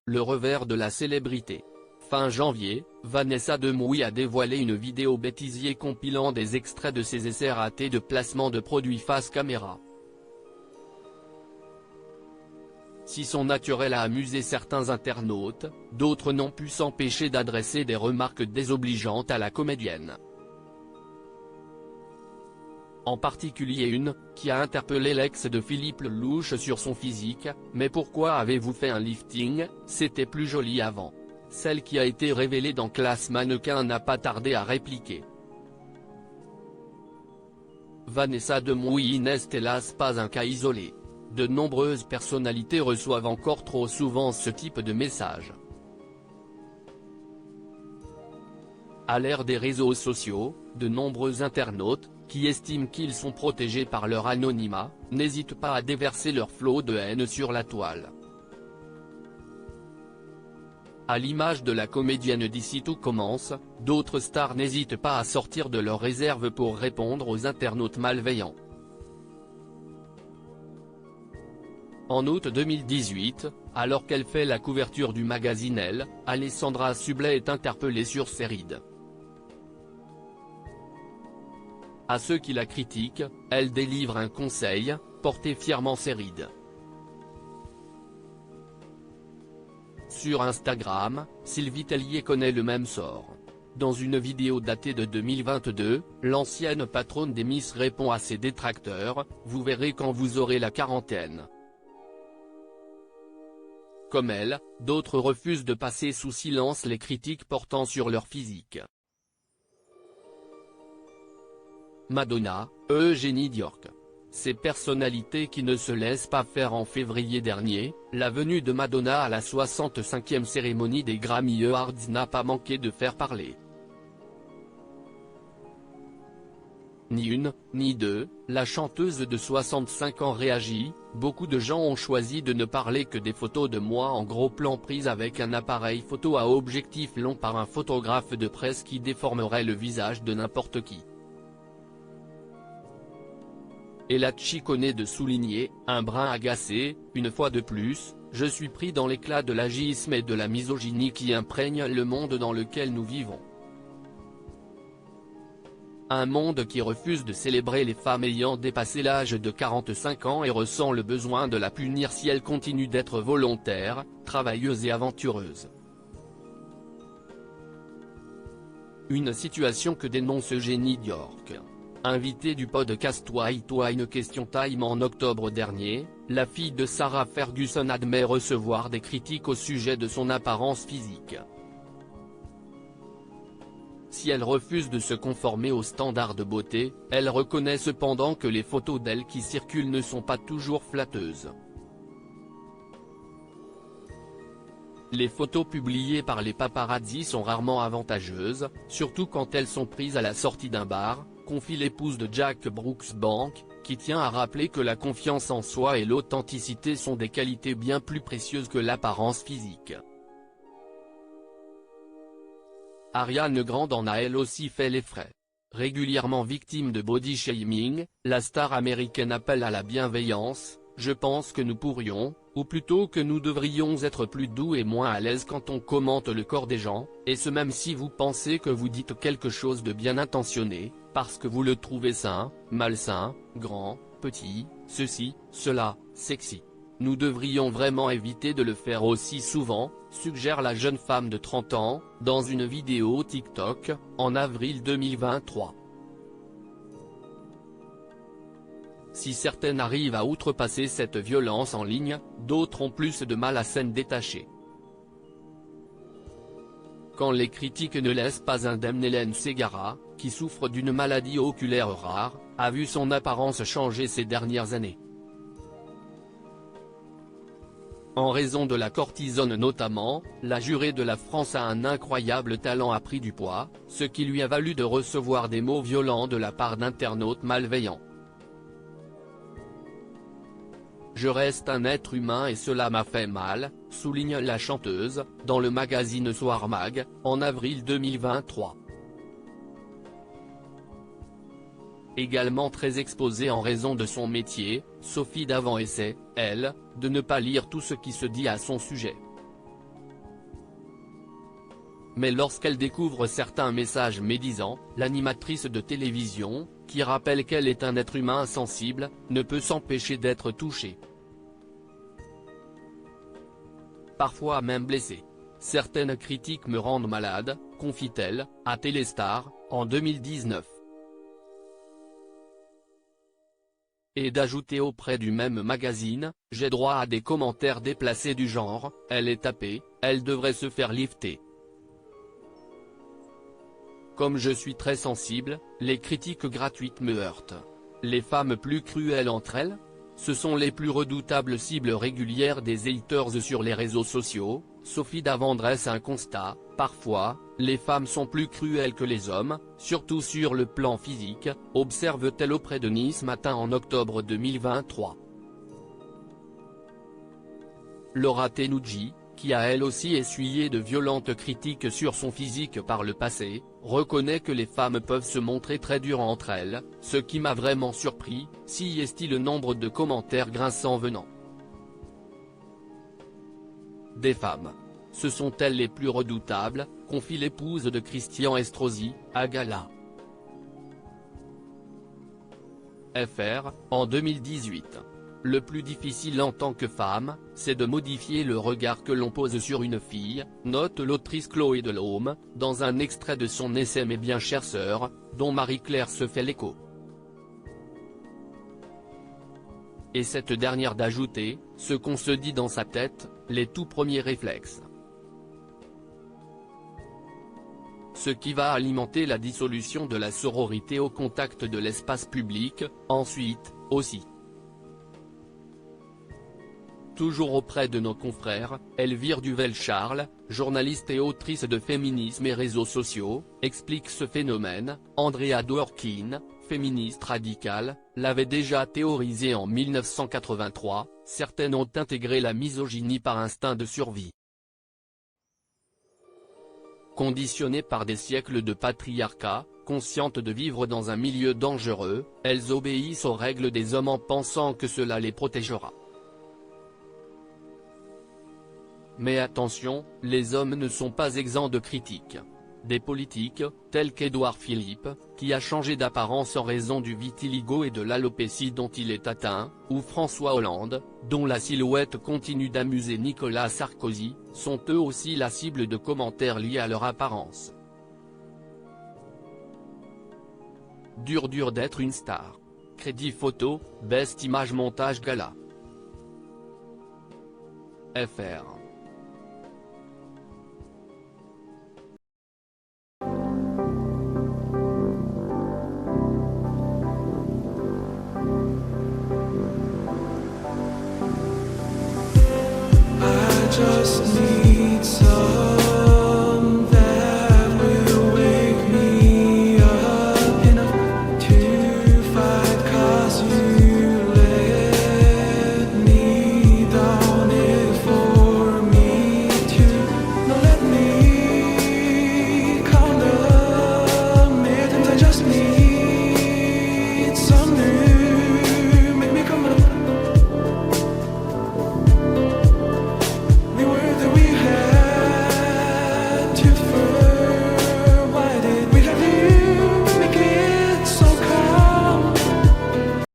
Le revers de la célébrité. Fin janvier, Vanessa Demouy a dévoilé une vidéo bêtisier compilant des extraits de ses essais ratés de placement de produits face caméra. Si son naturel a amusé certains internautes, d'autres n'ont pu s'empêcher d'adresser des remarques désobligeantes à la comédienne. En particulier une, qui a interpellé l'ex de Philippe Lelouch sur son physique: « Mais pourquoi avez-vous fait un lifting, c'était plus joli avant ». Celle qui a été révélée dans Classe Mannequin n'a pas tardé à répliquer. Vanessa Demouy n'est hélas pas un cas isolé. De nombreuses personnalités reçoivent encore trop souvent ce type de messages. À l'ère des réseaux sociaux, de nombreux internautes, qui estiment qu'ils sont protégés par leur anonymat, n'hésitent pas à déverser leur flot de haine sur la toile. À l'image de la comédienne d'Ici tout commence, d'autres stars n'hésitent pas à sortir de leurs réserves pour répondre aux internautes malveillants. En août 2018, alors qu'elle fait la couverture du magazine Elle, Alessandra Sublet est interpellée sur ses rides. À ceux qui la critiquent, elle délivre un conseil: portez fièrement ses rides. Sur Instagram, Sylvie Tellier connaît le même sort. Dans une vidéo datée de 2022, l'ancienne patronne des Miss répond à ses détracteurs: « Vous verrez quand vous aurez la quarantaine ». Comme elle, d'autres refusent de passer sous silence les critiques portant sur leur physique. Madonna, Eugénie Diorc. Ces personnalités qui ne se laissent pas faire. En février dernier, la venue de Madonna à la 65e cérémonie des Grammy Awards n'a pas manqué de faire parler. Ni une, ni deux, la chanteuse de 65 ans réagit: « Beaucoup de gens ont choisi de ne parler que des photos de moi en gros plan prises avec un appareil photo à objectif long par un photographe de presse qui déformerait le visage de n'importe qui. » Et la chiconée de souligner, un brin agacé: « Une fois de plus, je suis pris dans l'éclat de l'agisme et de la misogynie qui imprègne le monde dans lequel nous vivons. Un monde qui refuse de célébrer les femmes ayant dépassé l'âge de 45 ans et ressent le besoin de la punir si elle continue d'être volontaire, travailleuse et aventureuse. » Une situation que dénonce Eugénie Diorc. Invitée du podcast Why Une Question Time en octobre dernier, la fille de Sarah Ferguson admet recevoir des critiques au sujet de son apparence physique. Si elle refuse de se conformer aux standards de beauté, elle reconnaît cependant que les photos d'elle qui circulent ne sont pas toujours flatteuses. Les photos publiées par les paparazzi sont rarement avantageuses, surtout quand elles sont prises à la sortie d'un bar, confie l'épouse de Jack Brooksbank, qui tient à rappeler que la confiance en soi et l'authenticité sont des qualités bien plus précieuses que l'apparence physique. Ariana Grande en a elle aussi fait les frais. Régulièrement victime de body shaming, la star américaine appelle à la bienveillance: « Je pense que nous pourrions, ou plutôt que nous devrions être plus doux et moins à l'aise quand on commente le corps des gens, et ce même si vous pensez que vous dites quelque chose de bien intentionné, parce que vous le trouvez sain, malsain, grand, petit, ceci, cela, sexy. Nous devrions vraiment éviter de le faire aussi souvent », suggère la jeune femme de 30 ans, dans une vidéo TikTok, en avril 2023. Si certaines arrivent à outrepasser cette violence en ligne, d'autres ont plus de mal à s'en détacher. Quand les critiques ne laissent pas indemne, Hélène Ségara, qui souffre d'une maladie oculaire rare, a vu son apparence changer ces dernières années. En raison de la cortisone notamment, la jurée de la France a un incroyable talent a pris du poids, ce qui lui a valu de recevoir des mots violents de la part d'internautes malveillants. « Je reste un être humain et cela m'a fait mal », souligne la chanteuse, dans le magazine Soir Mag, en avril 2023. Également très exposée en raison de son métier, Sophie Davant essaie, elle, de ne pas lire tout ce qui se dit à son sujet. Mais lorsqu'elle découvre certains messages médisants, l'animatrice de télévision, qui rappelle qu'elle est un être humain sensible, ne peut s'empêcher d'être touchée. Parfois même blessée. Certaines critiques me rendent malade, confie-t-elle, à Téléstar, en 2019. Et d'ajouter auprès du même magazine, j'ai droit à des commentaires déplacés du genre, elle est tapée, elle devrait se faire lifter. Comme je suis très sensible, les critiques gratuites me heurtent. Les femmes plus cruelles entre elles? Ce sont les plus redoutables cibles régulières des haters sur les réseaux sociaux. Sophie Davant dresse un constat, parfois, les femmes sont plus cruelles que les hommes, surtout sur le plan physique, observe-t-elle auprès de Nice Matin en octobre 2023. Laura Tenucci, qui a elle aussi essuyé de violentes critiques sur son physique par le passé, reconnaît que les femmes peuvent se montrer très dures entre elles, ce qui m'a vraiment surpris, si est-il le nombre de commentaires grinçants venant des femmes. Ce sont elles les plus redoutables, confie l'épouse de Christian Estrosi, à Gala. FR, en 2018. Le plus difficile en tant que femme, c'est de modifier le regard que l'on pose sur une fille, note l'autrice Chloé Delhomme, dans un extrait de son essai Mes bien chères sœurs, dont Marie-Claire se fait l'écho. Et cette dernière d'ajouter, ce qu'on se dit dans sa tête, les tout premiers réflexes. Ce qui va alimenter la dissolution de la sororité au contact de l'espace public, ensuite, aussi. Toujours auprès de nos confrères, Elvire Duvel-Charles, journaliste et autrice de Féminisme et réseaux sociaux, explique ce phénomène. Andrea Dworkin, féministe radicale, l'avait déjà théorisé en 1983, certaines ont intégré la misogynie par instinct de survie. Conditionnées par des siècles de patriarcat, conscientes de vivre dans un milieu dangereux, elles obéissent aux règles des hommes en pensant que cela les protégera. Mais attention, les hommes ne sont pas exempts de critiques. Des politiques, tels qu'Édouard Philippe, qui a changé d'apparence en raison du vitiligo et de l'alopécie dont il est atteint, ou François Hollande, dont la silhouette continue d'amuser Nicolas Sarkozy, sont eux aussi la cible de commentaires liés à leur apparence. Dur d'être une star. Crédit photo, Best Image Montage Gala. FR.